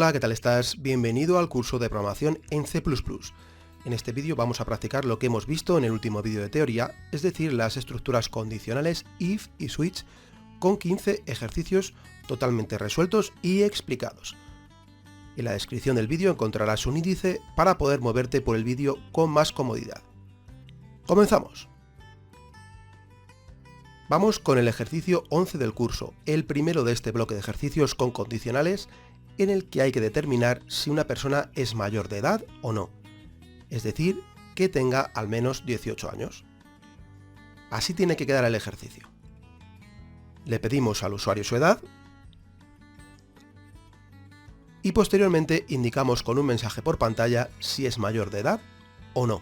Hola, ¿qué tal estás? Bienvenido al curso de programación en C++. En este vídeo vamos a practicar lo que hemos visto en el último vídeo de teoría, es decir, las estructuras condicionales if y switch con 15 ejercicios totalmente resueltos y explicados. En la descripción del vídeo encontrarás un índice para poder moverte por el vídeo con más comodidad. ¡Comenzamos! Vamos con el ejercicio 11 del curso, el primero de este bloque de ejercicios con condicionales en el que hay que determinar si una persona es mayor de edad o no, es decir, que tenga al menos 18 años. Así tiene que quedar el ejercicio. Le pedimos al usuario su edad y posteriormente indicamos con un mensaje por pantalla si es mayor de edad o no.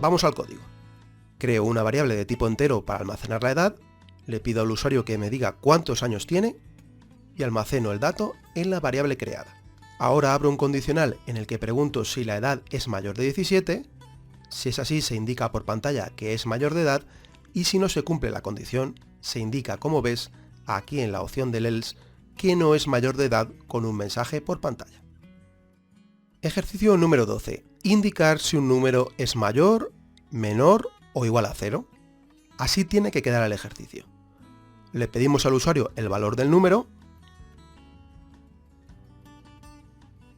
Vamos al código. Creo una variable de tipo entero para almacenar la edad, le pido al usuario que me diga cuántos años tiene y almaceno el dato en la variable creada. Ahora abro un condicional en el que pregunto si la edad es mayor de 17, si es así se indica por pantalla que es mayor de edad y si no se cumple la condición se indica, como ves, aquí en la opción del else, que no es mayor de edad con un mensaje por pantalla. Ejercicio número 12. Indicar si un número es mayor, menor o igual a 0. Así tiene que quedar el ejercicio. Le pedimos al usuario el valor del número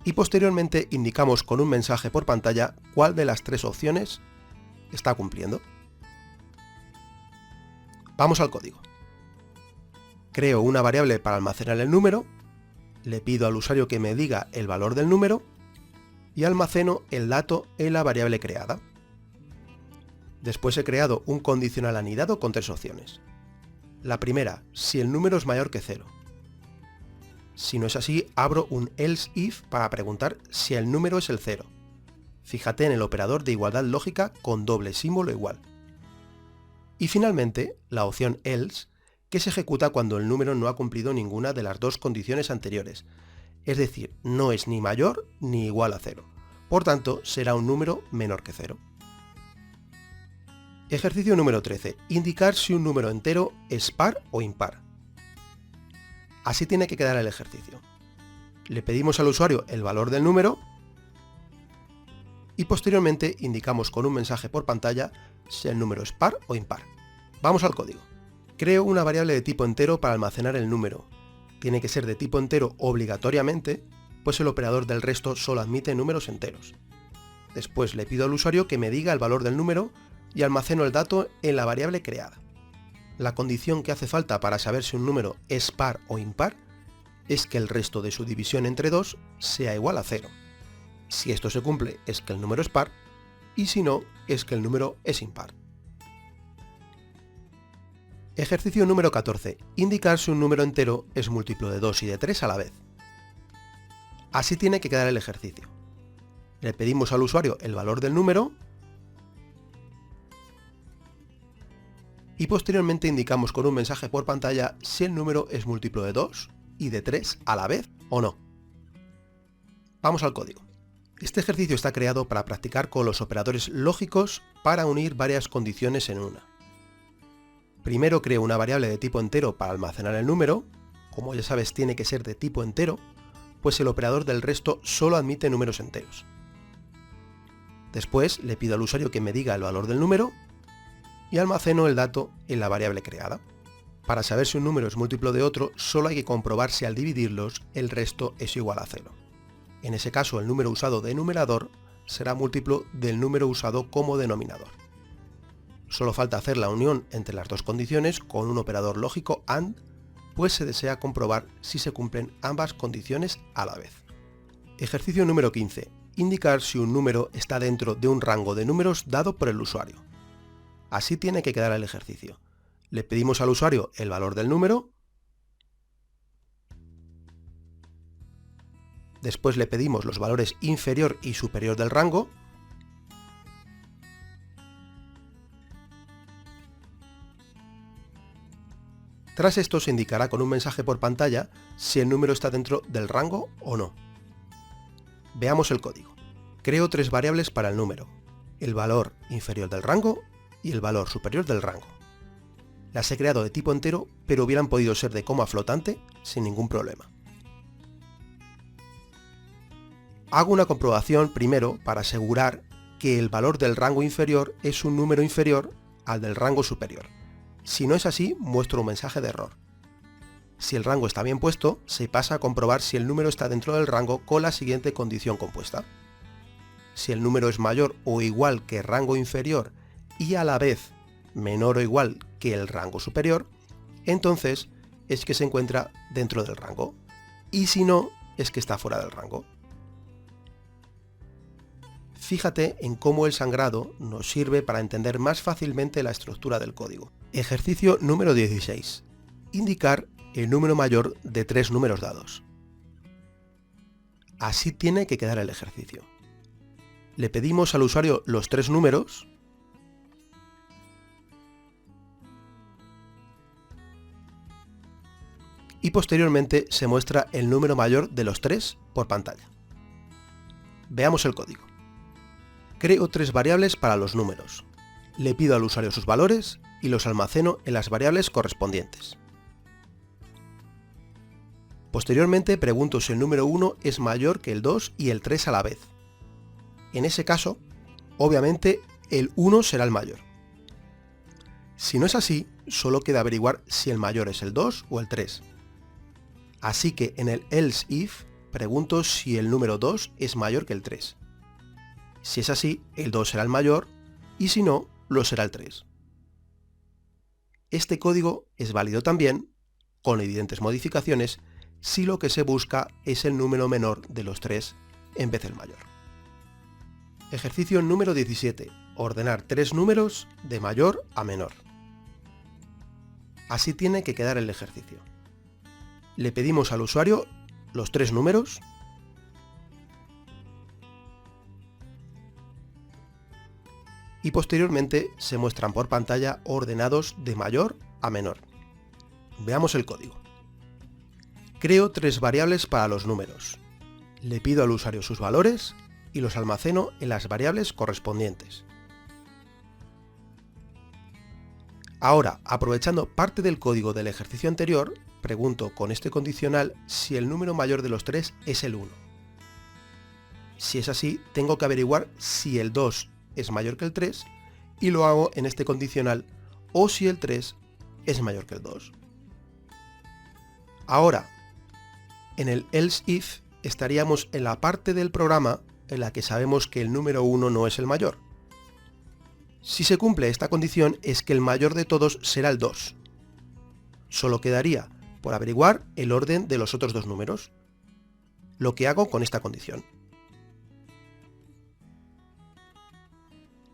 y posteriormente indicamos con un mensaje por pantalla cuál de las tres opciones está cumpliendo. Vamos al código. Creo una variable para almacenar el número, le pido al usuario que me diga el valor del número y almaceno el dato en la variable creada. Después he creado un condicional anidado con tres opciones. La primera, si el número es mayor que 0. Si no es así, abro un else if para preguntar si el número es el 0. Fíjate en el operador de igualdad lógica con doble símbolo igual. Y finalmente, la opción else, que se ejecuta cuando el número no ha cumplido ninguna de las dos condiciones anteriores, es decir, no es ni mayor ni igual a 0. Por tanto, será un número menor que 0. Ejercicio número 13. Indicar si un número entero es par o impar. Así tiene que quedar el ejercicio. Le pedimos al usuario el valor del número y posteriormente indicamos con un mensaje por pantalla si el número es par o impar. Vamos al código. Creo una variable de tipo entero para almacenar el número. Tiene que ser de tipo entero obligatoriamente, pues el operador del resto solo admite números enteros. Después le pido al usuario que me diga el valor del número y almaceno el dato en la variable creada. La condición que hace falta para saber si un número es par o impar es que el resto de su división entre 2 sea igual a 0. Si esto se cumple es que el número es par y si no es que el número es impar. Ejercicio número 14. Indicar si un número entero es múltiplo de 2 y de 3 a la vez. Así tiene que quedar el ejercicio. Le pedimos al usuario el valor del número y posteriormente indicamos con un mensaje por pantalla si el número es múltiplo de 2 y de 3 a la vez o no. Vamos al código. Este ejercicio está creado para practicar con los operadores lógicos para unir varias condiciones en una. Primero creo una variable de tipo entero para almacenar el número, como ya sabes tiene que ser de tipo entero, pues el operador del resto solo admite números enteros. Después le pido al usuario que me diga el valor del número y almaceno el dato en la variable creada. Para saber si un número es múltiplo de otro, solo hay que comprobar si al dividirlos el resto es igual a 0. En ese caso, el número usado de numerador será múltiplo del número usado como denominador. Solo falta hacer la unión entre las dos condiciones con un operador lógico AND, pues se desea comprobar si se cumplen ambas condiciones a la vez. Ejercicio número 15. Indicar si un número está dentro de un rango de números dado por el usuario. Así tiene que quedar el ejercicio. Le pedimos al usuario el valor del número, después le pedimos los valores inferior y superior del rango, tras esto se indicará con un mensaje por pantalla si el número está dentro del rango o no. Veamos el código. Creo tres variables para el número, el valor inferior del rango y el valor superior del rango. Las he creado de tipo entero, pero hubieran podido ser de coma flotante sin ningún problema. Hago una comprobación primero para asegurar que el valor del rango inferior es un número inferior al del rango superior. Si no es así, muestro un mensaje de error. Si el rango está bien puesto, se pasa a comprobar si el número está dentro del rango con la siguiente condición compuesta. Si el número es mayor o igual que el rango inferior y a la vez menor o igual que el rango superior, entonces es que se encuentra dentro del rango, y si no, es que está fuera del rango. Fíjate en cómo el sangrado nos sirve para entender más fácilmente la estructura del código. Ejercicio número 16. Indicar el número mayor de 3 números dados. Así tiene que quedar el ejercicio. Le pedimos al usuario los 3 números y posteriormente se muestra el número mayor de los 3 por pantalla. Veamos el código. Creo 3 variables para los números. Le pido al usuario sus valores y los almaceno en las variables correspondientes. Posteriormente pregunto si el número 1 es mayor que el 2 y el 3 a la vez. En ese caso, obviamente el 1 será el mayor. Si no es así, solo queda averiguar si el mayor es el 2 o el 3. Así que en el else if pregunto si el número 2 es mayor que el 3. Si es así, el 2 será el mayor y si no, lo será el 3. Este código es válido también, con evidentes modificaciones, si lo que se busca es el número menor de los 3 en vez del mayor. Ejercicio número 17. Ordenar 3 números de mayor a menor. Así tiene que quedar el ejercicio. Le pedimos al usuario los 3 números y posteriormente se muestran por pantalla ordenados de mayor a menor. Veamos el código. Creo 3 variables para los números. Le pido al usuario sus valores y los almaceno en las variables correspondientes. Ahora, aprovechando parte del código del ejercicio anterior, pregunto con este condicional si el número mayor de los 3 es el 1. Si es así, tengo que averiguar si el 2 es mayor que el 3 y lo hago en este condicional, o si el 3 es mayor que el 2. Ahora, en el else if estaríamos en la parte del programa en la que sabemos que el número 1 no es el mayor. Si se cumple esta condición es que el mayor de todos será el 2. Solo quedaría por averiguar el orden de los otros 2 números, lo que hago con esta condición.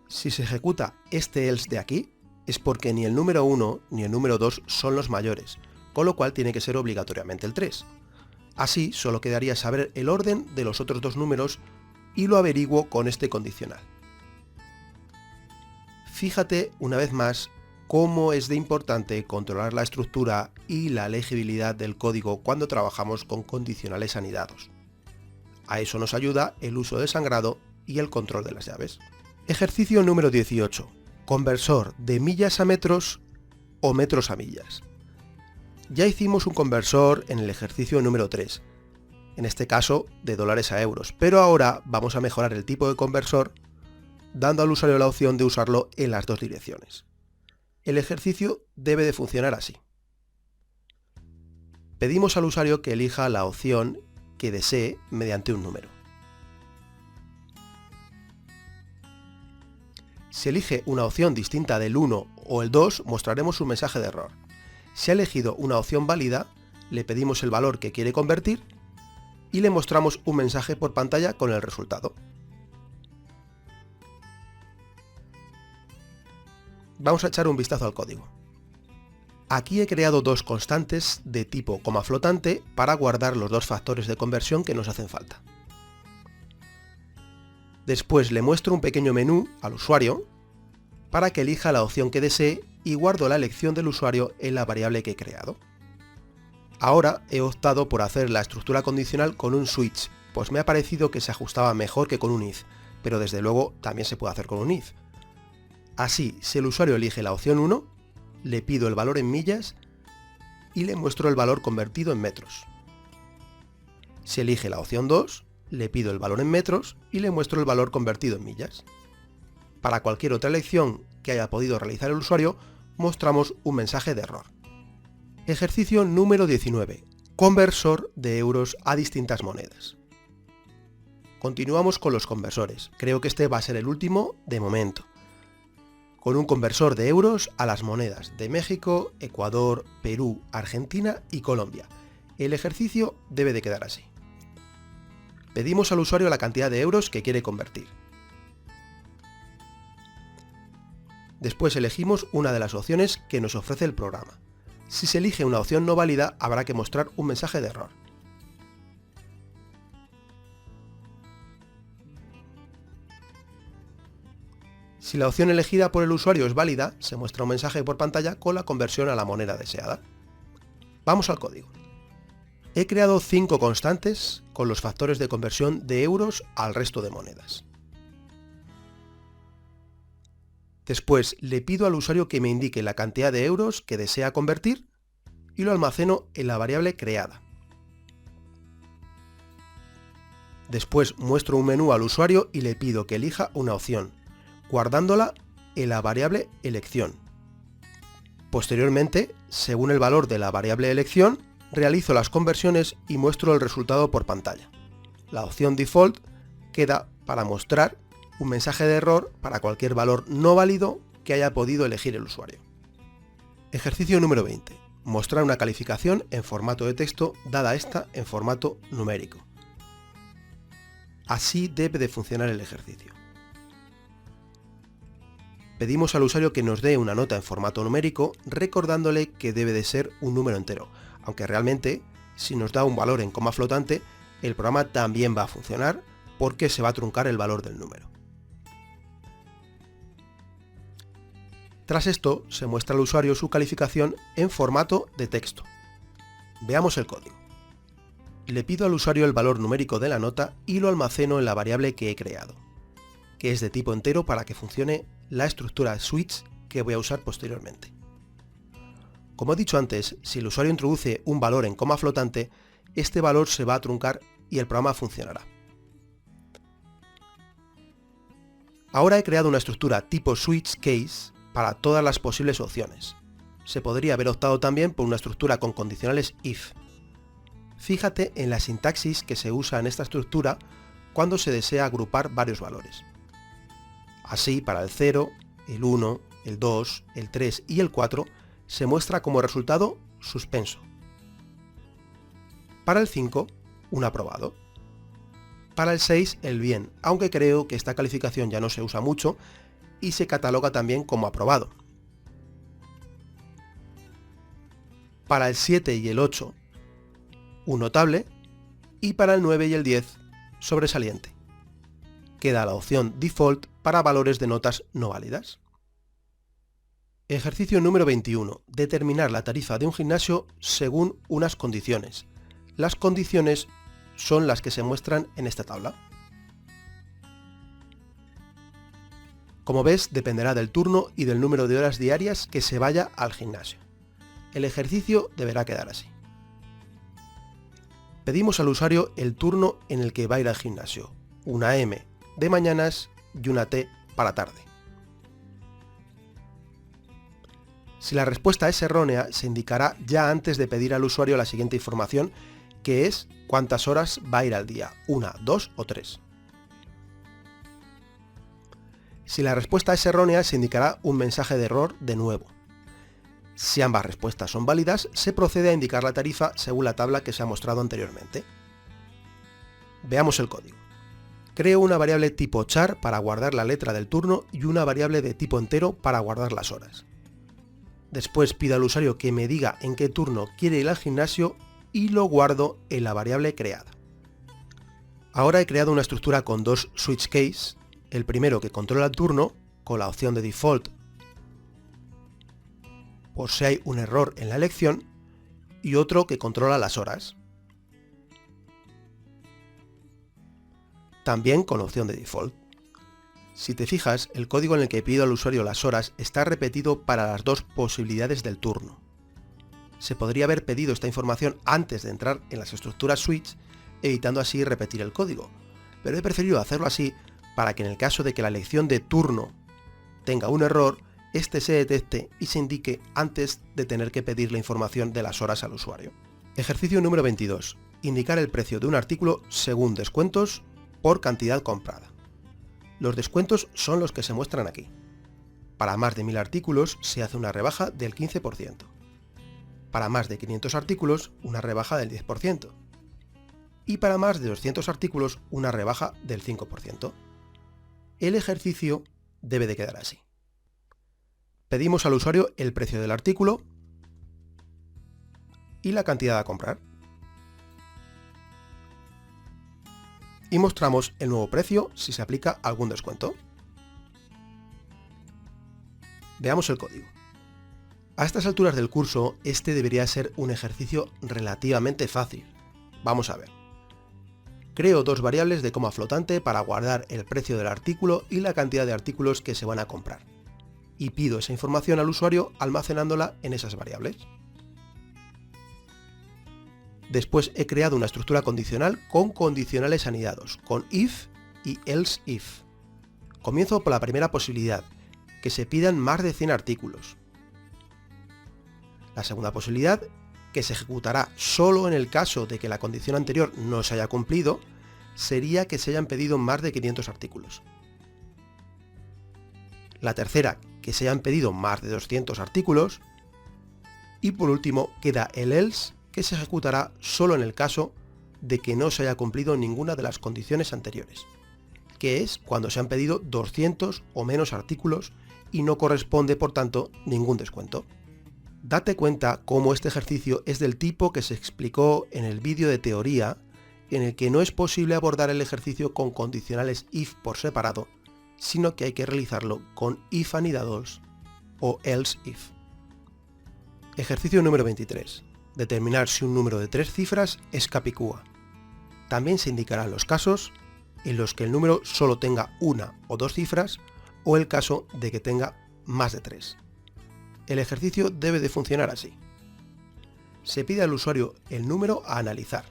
Si se ejecuta este else de aquí, es porque ni el número 1 ni el número 2 son los mayores, con lo cual tiene que ser obligatoriamente el 3. Así solo quedaría saber el orden de los otros 2 números y lo averiguo con este condicional. Fíjate una vez más cómo es de importante controlar la estructura y la legibilidad del código cuando trabajamos con condicionales anidados. A eso nos ayuda el uso del sangrado y el control de las llaves. Ejercicio número 18. Conversor de millas a metros o metros a millas. Ya hicimos un conversor en el ejercicio número 3, en este caso de dólares a euros, pero ahora vamos a mejorar el tipo de conversor dando al usuario la opción de usarlo en las 2 direcciones. El ejercicio debe de funcionar así. Pedimos al usuario que elija la opción que desee mediante un número. Si elige una opción distinta del 1 o el 2, mostraremos un mensaje de error. Si ha elegido una opción válida, le pedimos el valor que quiere convertir y le mostramos un mensaje por pantalla con el resultado. Vamos a echar un vistazo al código. Aquí he creado 2 constantes de tipo coma flotante para guardar los 2 factores de conversión que nos hacen falta. Después le muestro un pequeño menú al usuario para que elija la opción que desee y guardo la elección del usuario en la variable que he creado. Ahora he optado por hacer la estructura condicional con un switch, pues me ha parecido que se ajustaba mejor que con un if, pero desde luego también se puede hacer con un if. Así, si el usuario elige la opción 1, le pido el valor en millas y le muestro el valor convertido en metros. Si elige la opción 2, le pido el valor en metros y le muestro el valor convertido en millas. Para cualquier otra elección que haya podido realizar el usuario, mostramos un mensaje de error. Ejercicio número 19. Conversor de euros a distintas monedas. Continuamos con los conversores. Creo que este va a ser el último de momento. Con un conversor de euros a las monedas de México, Ecuador, Perú, Argentina y Colombia. El ejercicio debe de quedar así. Pedimos al usuario la cantidad de euros que quiere convertir. Después elegimos una de las opciones que nos ofrece el programa. Si se elige una opción no válida, habrá que mostrar un mensaje de error. Si la opción elegida por el usuario es válida, se muestra un mensaje por pantalla con la conversión a la moneda deseada. Vamos al código. He creado 5 constantes con los factores de conversión de euros al resto de monedas. Después le pido al usuario que me indique la cantidad de euros que desea convertir y lo almaceno en la variable creada. Después muestro un menú al usuario y le pido que elija una opción, guardándola en la variable elección. Posteriormente, según el valor de la variable elección, realizo las conversiones y muestro el resultado por pantalla. La opción default queda para mostrar un mensaje de error para cualquier valor no válido que haya podido elegir el usuario. Ejercicio número 20. Mostrar una calificación en formato de texto dada esta en formato numérico. Así debe de funcionar el ejercicio. Pedimos al usuario que nos dé una nota en formato numérico recordándole que debe de ser un número entero, aunque realmente si nos da un valor en coma flotante, el programa también va a funcionar porque se va a truncar el valor del número. Tras esto, se muestra al usuario su calificación en formato de texto. Veamos el código. Le pido al usuario el valor numérico de la nota y lo almaceno en la variable que he creado, que es de tipo entero para que funcione la estructura switch que voy a usar posteriormente. Como he dicho antes, si el usuario introduce un valor en coma flotante, este valor se va a truncar y el programa funcionará. Ahora he creado una estructura tipo switch case para todas las posibles opciones. Se podría haber optado también por una estructura con condicionales if. Fíjate en la sintaxis que se usa en esta estructura cuando se desea agrupar varios valores. Así, para el 0, el 1, el 2, el 3 y el 4 se muestra como resultado suspenso. Para el 5, un aprobado. Para el 6, el bien, aunque creo que esta calificación ya no se usa mucho y se cataloga también como aprobado. Para el 7 y el 8, un notable, y para el 9 y el 10, sobresaliente. Queda la opción default para valores de notas no válidas. Ejercicio número 21. Determinar la tarifa de un gimnasio según unas condiciones. Las condiciones son las que se muestran en esta tabla. Como ves, dependerá del turno y del número de horas diarias que se vaya al gimnasio. El ejercicio deberá quedar así. Pedimos al usuario el turno en el que va a ir al gimnasio, una M de mañanas y una T para tarde. Si la respuesta es errónea, se indicará ya antes de pedir al usuario la siguiente información, que es cuántas horas va a ir al día, 1, 2 o 3. Si la respuesta es errónea, se indicará un mensaje de error de nuevo. Si ambas respuestas son válidas, se procede a indicar la tarifa según la tabla que se ha mostrado anteriormente. Veamos el código. Creo una variable tipo char para guardar la letra del turno y una variable de tipo entero para guardar las horas. Después pido al usuario que me diga en qué turno quiere ir al gimnasio y lo guardo en la variable creada. Ahora he creado una estructura con dos switch case, el primero que controla el turno con la opción de default por si hay un error en la elección y otro que controla las horas, también con la opción de default. Si te fijas, el código en el que pido al usuario las horas está repetido para las dos posibilidades del turno. Se podría haber pedido esta información antes de entrar en las estructuras switch, evitando así repetir el código, pero he preferido hacerlo así para que en el caso de que la elección de turno tenga un error, este se detecte y se indique antes de tener que pedir la información de las horas al usuario. Ejercicio número 22. Indicar el precio de un artículo según descuentos por cantidad comprada. Los descuentos son los que se muestran aquí. Para más de 1000 artículos se hace una rebaja del 15%. Para más de 500 artículos, una rebaja del 10%. Y para más de 200 artículos, una rebaja del 5%. El ejercicio debe de quedar así. Pedimos al usuario el precio del artículo y la cantidad a comprar. Y mostramos el nuevo precio si se aplica algún descuento. Veamos el código. A estas alturas del curso, este debería ser un ejercicio relativamente fácil. Vamos a ver. Creo dos variables de coma flotante para guardar el precio del artículo y la cantidad de artículos que se van a comprar. Y pido esa información al usuario almacenándola en esas variables. Después he creado una estructura condicional con condicionales anidados, con if y else if. Comienzo por la primera posibilidad, que se pidan más de 100 artículos. La segunda posibilidad, que se ejecutará solo en el caso de que la condición anterior no se haya cumplido, sería que se hayan pedido más de 500 artículos. La tercera, que se hayan pedido más de 200 artículos. Y por último queda el else, que se ejecutará solo en el caso de que no se haya cumplido ninguna de las condiciones anteriores, que es cuando se han pedido 200 o menos artículos y no corresponde por tanto ningún descuento. Date cuenta cómo este ejercicio es del tipo que se explicó en el vídeo de teoría, en el que no es posible abordar el ejercicio con condicionales if por separado, sino que hay que realizarlo con if anidados o else if. Ejercicio número 23. Determinar si un número de 3 cifras es capicúa. También se indicarán los casos en los que el número solo tenga una o dos cifras o el caso de que tenga más de 3. El ejercicio debe de funcionar así. Se pide al usuario el número a analizar.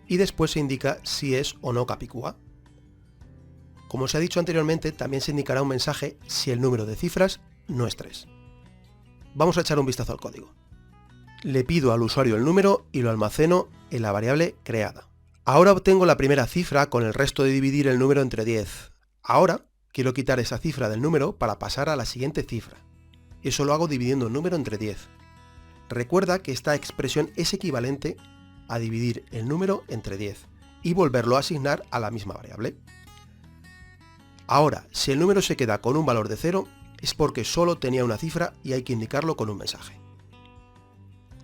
Y después se indica si es o no capicúa. Como se ha dicho anteriormente, también se indicará un mensaje si el número de cifras no es 3. Vamos a echar un vistazo al código. Le pido al usuario el número y lo almaceno en la variable creada. Ahora obtengo la primera cifra con el resto de dividir el número entre 10. Ahora quiero quitar esa cifra del número para pasar a la siguiente cifra. Eso lo hago dividiendo el número entre 10. Recuerda que esta expresión es equivalente a dividir el número entre 10 y volverlo a asignar a la misma variable. Ahora, si el número se queda con un valor de 0, es porque solo tenía una cifra y hay que indicarlo con un mensaje.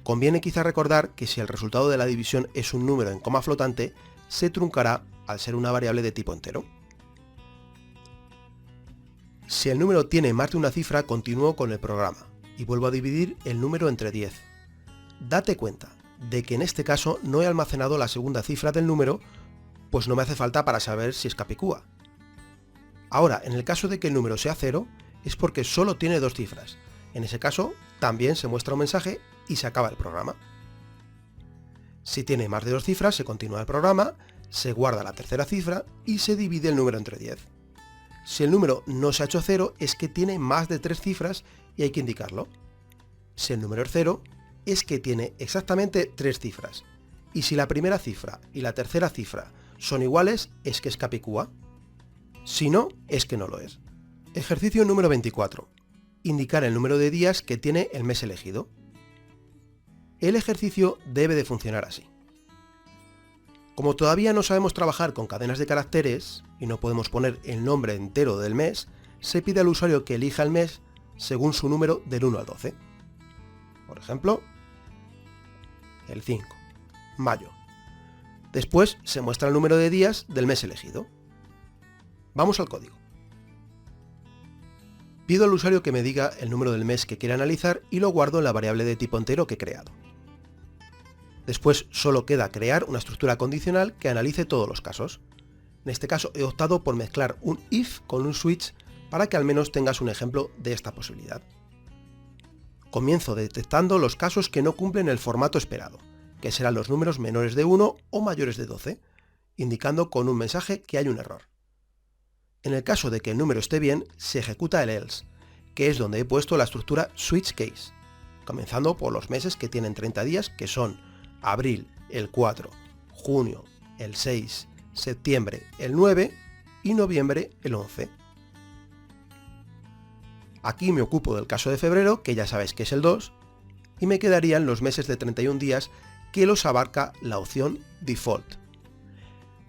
Conviene quizá recordar que si el resultado de la división es un número en coma flotante, se truncará al ser una variable de tipo entero. Si el número tiene más de una cifra, continúo con el programa y vuelvo a dividir el número entre 10. Date cuenta de que en este caso no he almacenado la segunda cifra del número, pues no me hace falta para saber si es capicúa. Ahora, en el caso de que el número sea 0, es porque solo tiene dos cifras. En ese caso, también se muestra un mensaje y se acaba el programa. Si tiene más de dos cifras, se continúa el programa, se guarda la tercera cifra y se divide el número entre 10. Si el número no se ha hecho 0, es que tiene más de 3 cifras y hay que indicarlo. Si el número es 0, es que tiene exactamente 3 cifras. Y si la primera cifra y la tercera cifra son iguales, es que es capicúa. Si no, es que no lo es. Ejercicio número 24. Indicar el número de días que tiene el mes elegido. El ejercicio debe de funcionar así. Como todavía no sabemos trabajar con cadenas de caracteres y no podemos poner el nombre entero del mes, se pide al usuario que elija el mes según su número del 1 al 12. Por ejemplo, el 5, mayo. Después se muestra el número de días del mes elegido. Vamos al código. Pido al usuario que me diga el número del mes que quiere analizar y lo guardo en la variable de tipo entero que he creado. Después solo queda crear una estructura condicional que analice todos los casos. En este caso he optado por mezclar un if con un switch para que al menos tengas un ejemplo de esta posibilidad. Comienzo detectando los casos que no cumplen el formato esperado. que serán los números menores de 1 o mayores de 12, indicando con un mensaje que hay un error. En el caso de que el número esté bien, se ejecuta el else, que es donde he puesto la estructura switch case, comenzando por los meses que tienen 30 días, que son abril el 4, junio el 6, septiembre el 9 y noviembre el 11. Aquí me ocupo del caso de febrero, que ya sabéis que es el 2, y me quedarían los meses de 31 días que los abarca la opción default.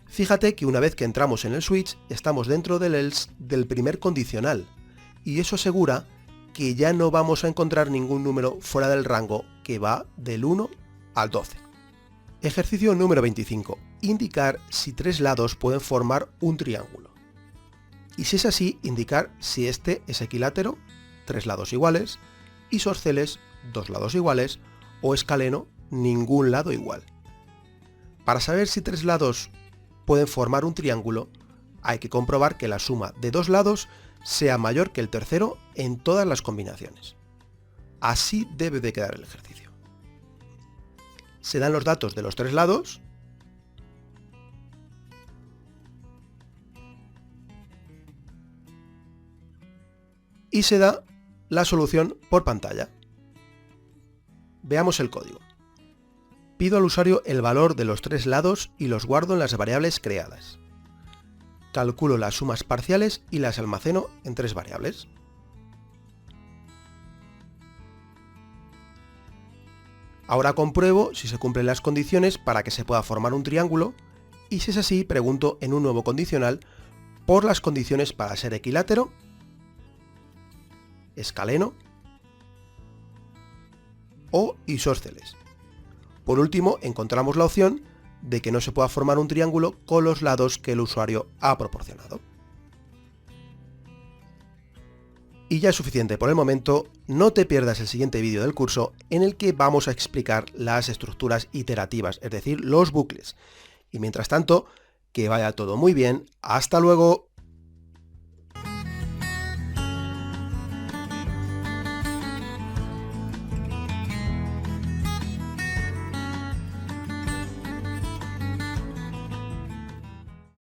Fíjate que una vez que entramos en el switch, estamos dentro del else del primer condicional, y eso asegura que ya no vamos a encontrar ningún número fuera del rango que va del 1 al 12. Ejercicio número 25. Indicar si tres lados pueden formar un triángulo. Y si es así, indicar si este es equilátero, tres lados iguales, isósceles, dos lados iguales, o escaleno, ningún lado igual. Para saber si tres lados pueden formar un triángulo, hay que comprobar que la suma de dos lados sea mayor que el tercero en todas las combinaciones. Así debe de quedar el ejercicio. Se dan los datos de los tres lados, y se da la solución por pantalla. Veamos el código. Pido al usuario el valor de los tres lados y los guardo en las variables creadas. Calculo las sumas parciales y las almaceno en tres variables. Ahora compruebo si se cumplen las condiciones para que se pueda formar un triángulo, y si es así, pregunto en un nuevo condicional por las condiciones para ser equilátero, escaleno o isósceles. Por último, encontramos la opción de que no se pueda formar un triángulo con los lados que el usuario ha proporcionado. Y ya es suficiente por el momento. No te pierdas el siguiente vídeo del curso, en el que vamos a explicar las estructuras iterativas, es decir, los bucles. Y mientras tanto, que vaya todo muy bien. ¡Hasta luego!